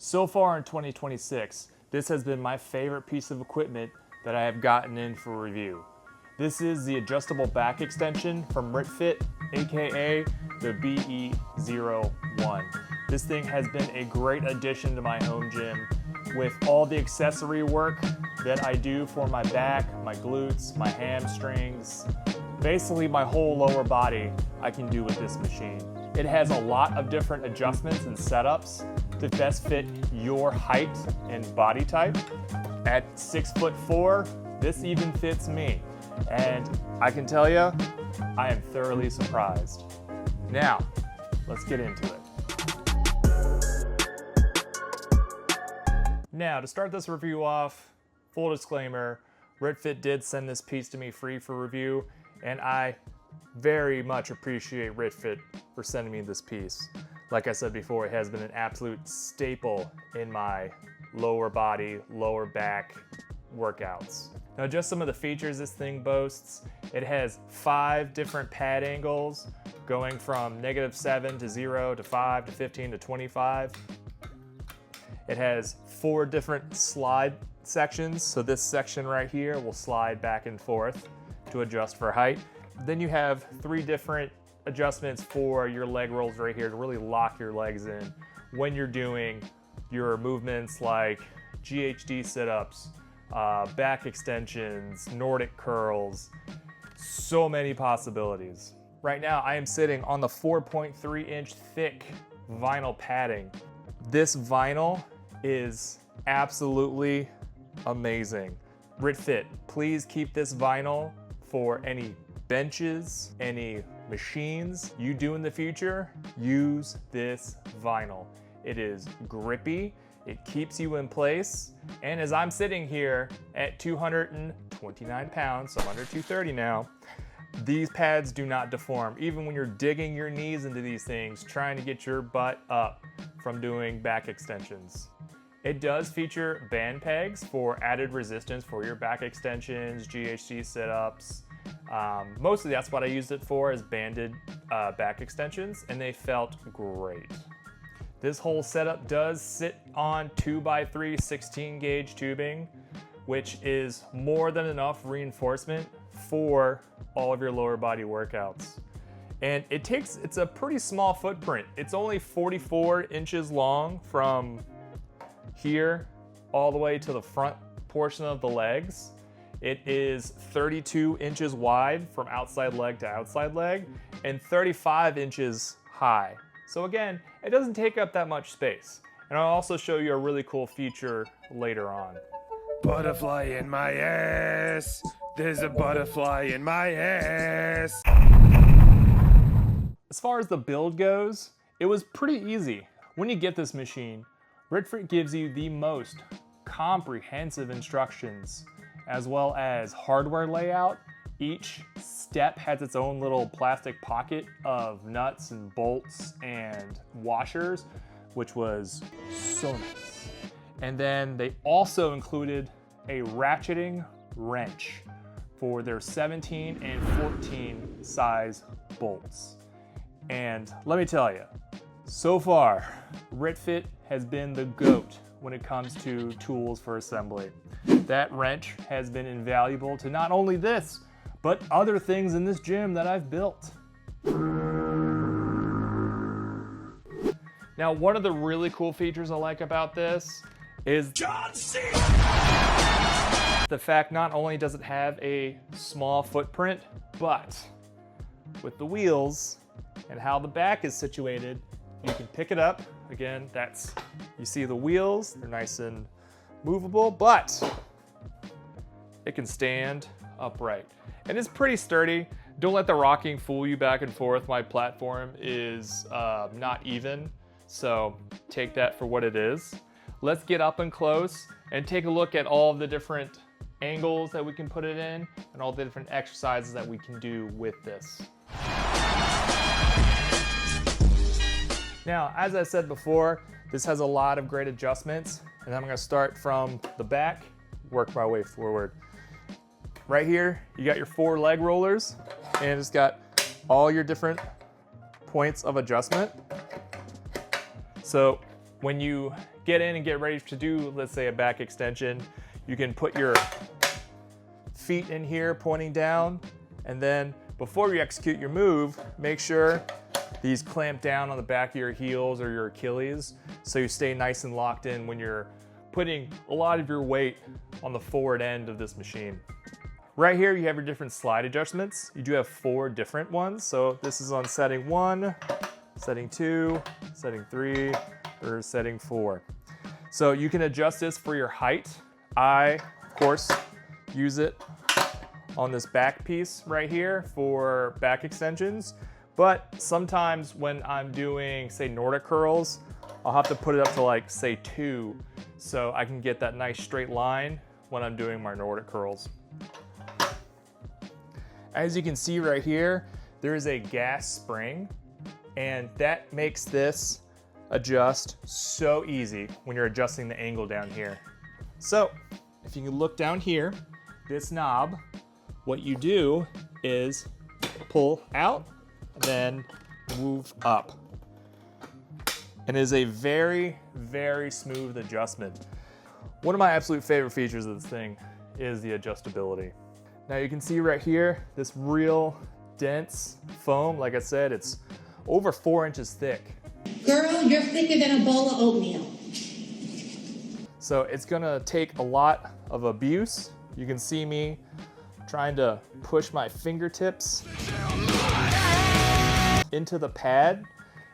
So far in 2026, this has been my favorite piece of equipment that I have gotten in for review. This is the Adjustable Back Extension from RitFit, aka the BE01. This thing has been a great addition to my home gym with all the accessory work that I do for my back, my glutes, my hamstrings, basically my whole lower body I can do with this machine. It has a lot of different adjustments and setups to best fit your height and body type. At 6'4", this even fits me. And I can tell you, I am thoroughly surprised. Now, let's get into it. Now, to start this review off, full disclaimer, RitFit did send this piece to me free for review, and I very much appreciate RitFit for sending me this piece. Like I said before, it has been an absolute staple in my lower body, lower back workouts. Now, just some of the features this thing boasts. It has 5 different pad angles going from -7 to 0 to 5 to 15 to 25. It has 4 different slide sections. So this section right here will slide back and forth to adjust for height. Then you have 3 different adjustments for your leg rolls right here to really lock your legs in when you're doing your movements like GHD sit-ups, back extensions, Nordic curls, so many possibilities. Right now I am sitting on the 4.3-inch thick vinyl padding. This vinyl is absolutely amazing. RitFit, please keep this vinyl for any benches, any machines you do in the future. Use this vinyl. It is grippy, it keeps you in place, and as I'm sitting here at 229 pounds, so I'm under 230 now, these pads do not deform, even when you're digging your knees into these things, trying to get your butt up from doing back extensions. It does feature band pegs for added resistance for your back extensions, GHD sit-ups. Mostly that's what I used it for, is banded back extensions, and they felt great. This whole setup does sit on 2x3 16-gauge tubing, which is more than enough reinforcement for all of your lower body workouts. And it's a pretty small footprint. It's only 44 inches long from here all the way to the front portion of the legs. It is 32 inches wide from outside leg to outside leg and 35 inches high. So again, it doesn't take up that much space. And I'll also show you a really cool feature later on. Butterfly in my ass. There's a butterfly in my ass. As far as the build goes, it was pretty easy. When you get this machine, RitFit gives you the most comprehensive instructions, as well as hardware layout. Each step has its own little plastic pocket of nuts and bolts and washers, which was so nice. And then they also included a ratcheting wrench for their 17 and 14 size bolts. And let me tell you, so far, RitFit has been the GOAT when it comes to tools for assembly. That wrench has been invaluable to not only this, but other things in this gym that I've built. Now, one of the really cool features I like about this is John C. the fact not only does it have a small footprint, but with the wheels and how the back is situated, you can pick it up. Again, you see the wheels, they're nice and movable, but it can stand upright. And it's pretty sturdy. Don't let the rocking fool you back and forth. My platform is not even, so take that for what it is. Let's get up and close and take a look at all of the different angles that we can put it in and all the different exercises that we can do with this. Now, as I said before, this has a lot of great adjustments, and I'm gonna start from the back, work my way forward. Right here, you got your 4 leg rollers, and it's got all your different points of adjustment. So When you get in and get ready to do, let's say, a back extension, you can put your feet in here pointing down, and then before you execute your move, make sure these clamp down on the back of your heels or your Achilles so you stay nice and locked in when you're putting a lot of your weight on the forward end of this machine. Right here, you have your different slide adjustments. You do have 4 different ones. So this is on setting 1, setting 2, setting 3, or setting 4. So you can adjust this for your height. I, of course, use it on this back piece right here for back extensions. But sometimes when I'm doing, say, Nordic curls, I'll have to put it up to like, say, 2, so I can get that nice straight line when I'm doing my Nordic curls. As you can see right here, there is a gas spring, and that makes this adjust so easy when you're adjusting the angle down here. So if you can look down here, this knob, what you do is pull out, then move up. And it is a very, very smooth adjustment. One of my absolute favorite features of this thing is the adjustability. Now you can see right here, this real dense foam. Like I said, it's over 4 inches thick. Girl, you're thicker than a bowl of oatmeal. So it's gonna take a lot of abuse. You can see me trying to push my fingertips into the pad,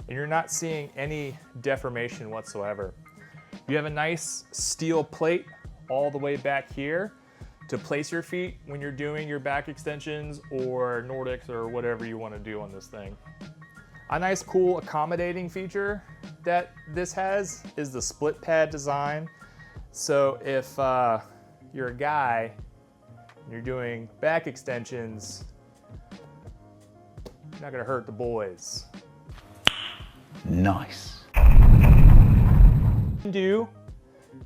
and you're not seeing any deformation whatsoever. You have a nice steel plate all the way back here to place your feet when you're doing your back extensions or Nordics or whatever you want to do on this thing. A nice, cool, accommodating feature that this has is the split pad design. So if you're a guy and you're doing back extensions, you're not gonna hurt the boys. Nice. You can do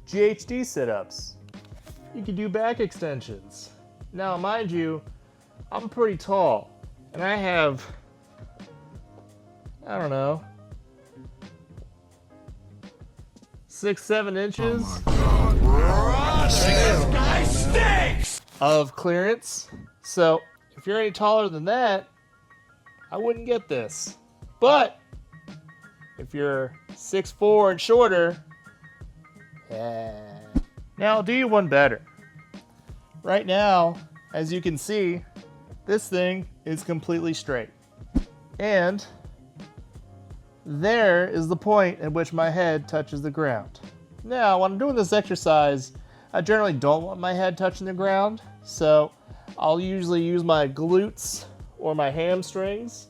GHD sit-ups. You can do back extensions. Now, mind you, I'm pretty tall, and I have, I don't know, 6-7 inches of clearance. So if you're any taller than that, I wouldn't get this. But if you're 6'4" and shorter, now I'll do you one better. Right now, as you can see, this thing is completely straight. And there is the point at which my head touches the ground. Now, when I'm doing this exercise, I generally don't want my head touching the ground, so I'll usually use my glutes or my hamstrings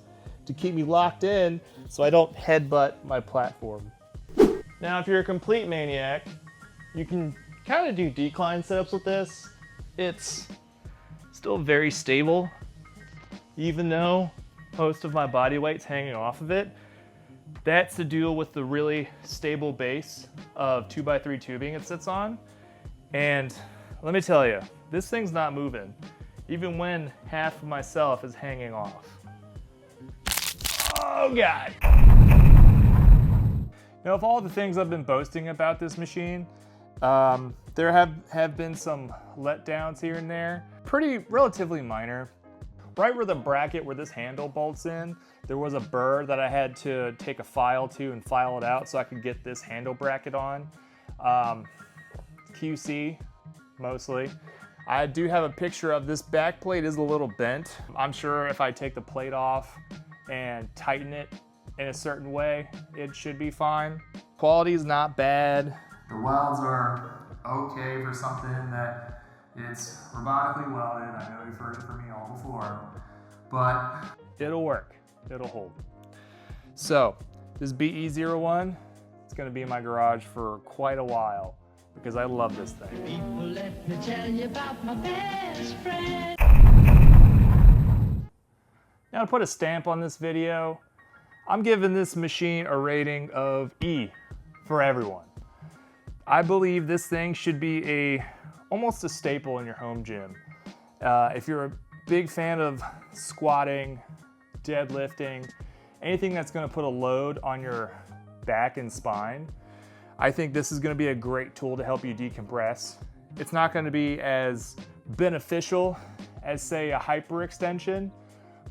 to keep me locked in so I don't headbutt my platform. Now, if you're a complete maniac, you can kind of do decline setups with this. It's still very stable, even though most of my body weight's hanging off of it. That's to deal with the really stable base of 2x3 tubing it sits on. And let me tell you, this thing's not moving, even when half of myself is hanging off. Oh God. Now, of all the things I've been boasting about this machine, there have been some letdowns here and there, relatively minor. Right where the bracket where this handle bolts in, there was a burr that I had to take a file to and file it out so I could get this handle bracket on. QC, mostly. I do have a picture of this back plate is a little bent. I'm sure if I take the plate off and tighten it in a certain way, it should be fine. Quality is not bad. The welds are okay for something that it's robotically welded. I know you've heard it from me all before, but it'll work, it'll hold. So this BE01, it's gonna be in my garage for quite a while because I love this thing. People, let me tell you about my best friend. Now to put a stamp on this video, I'm giving this machine a rating of E for everyone. I believe this thing should be almost a staple in your home gym. If you're a big fan of squatting, deadlifting, anything that's gonna put a load on your back and spine, I think this is going to be a great tool to help you decompress. It's not going to be as beneficial as, say, a hyperextension,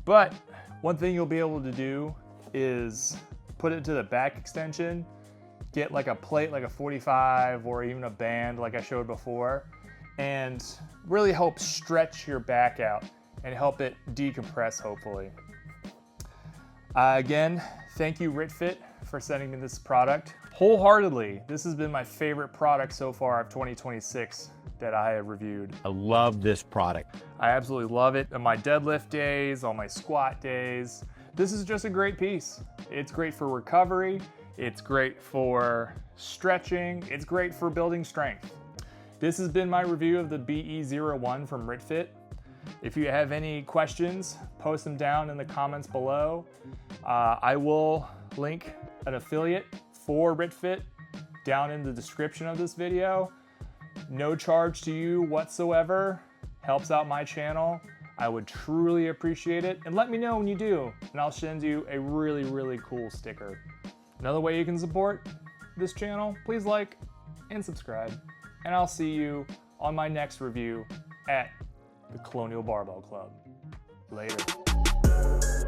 but one thing you'll be able to do is put it to the back extension, get like a plate like a 45 or even a band like I showed before, and really help stretch your back out and help it decompress, hopefully. Again, thank you RitFit for sending me this product. Wholeheartedly, this has been my favorite product so far of 2026 that I have reviewed. I love this product. I absolutely love it on my deadlift days, on my squat days. This is just a great piece. It's great for recovery. It's great for stretching. It's great for building strength. This has been my review of the BE01 from RitFit. If you have any questions, post them down in the comments below. I will link an affiliate for RitFit down in the description of this video. No charge to you whatsoever. Helps out my channel. I would truly appreciate it. And let me know when you do, and I'll send you a really, really cool sticker. Another way you can support this channel, please like and subscribe. And I'll see you on my next review at the Colonial Barbell Club. Later.